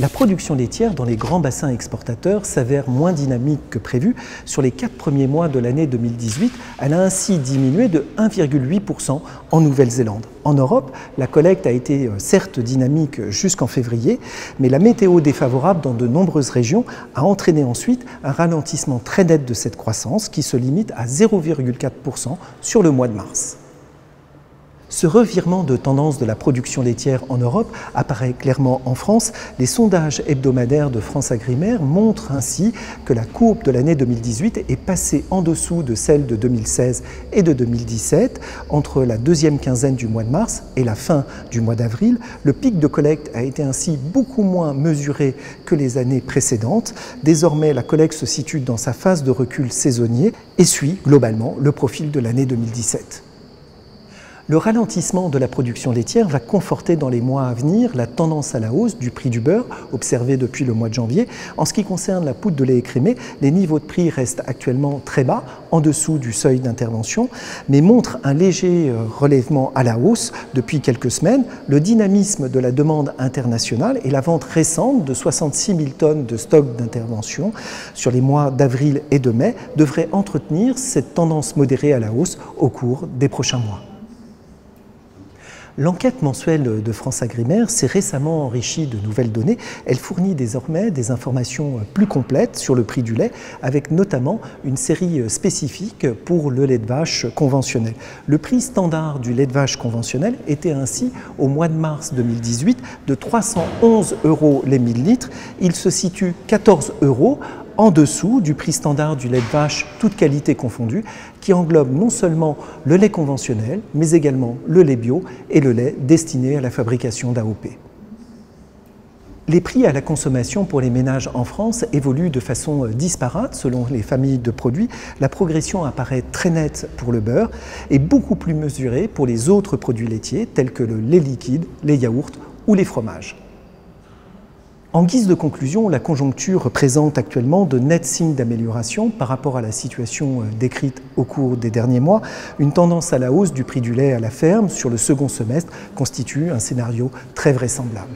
La production laitière dans les grands bassins exportateurs s'avère moins dynamique que prévu. Sur les 4 premiers mois de l'année 2018, elle a ainsi diminué de 1,8% en Nouvelle-Zélande. En Europe, la collecte a été certes dynamique jusqu'en février, mais la météo défavorable dans de nombreuses régions a entraîné ensuite un ralentissement très net de cette croissance qui se limite à 0,4% sur le mois de mars. Ce revirement de tendance de la production laitière en Europe apparaît clairement en France. Les sondages hebdomadaires de FranceAgriMer montrent ainsi que la courbe de l'année 2018 est passée en dessous de celle de 2016 et de 2017. Entre la deuxième quinzaine du mois de mars et la fin du mois d'avril, le pic de collecte a été ainsi beaucoup moins mesuré que les années précédentes. Désormais, la collecte se situe dans sa phase de recul saisonnier et suit globalement le profil de l'année 2017. Le ralentissement de la production laitière va conforter dans les mois à venir la tendance à la hausse du prix du beurre observée depuis le mois de janvier. En ce qui concerne la poudre de lait écrémé, les niveaux de prix restent actuellement très bas, en dessous du seuil d'intervention, mais montrent un léger relèvement à la hausse depuis quelques semaines. Le dynamisme de la demande internationale et la vente récente de 66 000 tonnes de stock d'intervention sur les mois d'avril et de mai devraient entretenir cette tendance modérée à la hausse au cours des prochains mois. L'enquête mensuelle de FranceAgriMer s'est récemment enrichie de nouvelles données. Elle fournit désormais des informations plus complètes sur le prix du lait, avec notamment une série spécifique pour le lait de vache conventionnel. Le prix standard du lait de vache conventionnel était ainsi, au mois de mars 2018, de 311 € les 1000 litres. Il se situe 14 € en dessous du prix standard du lait de vache, toute qualité confondue, qui englobe non seulement le lait conventionnel, mais également le lait bio et le lait destiné à la fabrication d'AOP. Les prix à la consommation pour les ménages en France évoluent de façon disparate selon les familles de produits. La progression apparaît très nette pour le beurre et beaucoup plus mesurée pour les autres produits laitiers tels que le lait liquide, les yaourts ou les fromages. En guise de conclusion, la conjoncture présente actuellement de nets signes d'amélioration par rapport à la situation décrite au cours des derniers mois. Une tendance à la hausse du prix du lait à la ferme sur le second semestre constitue un scénario très vraisemblable.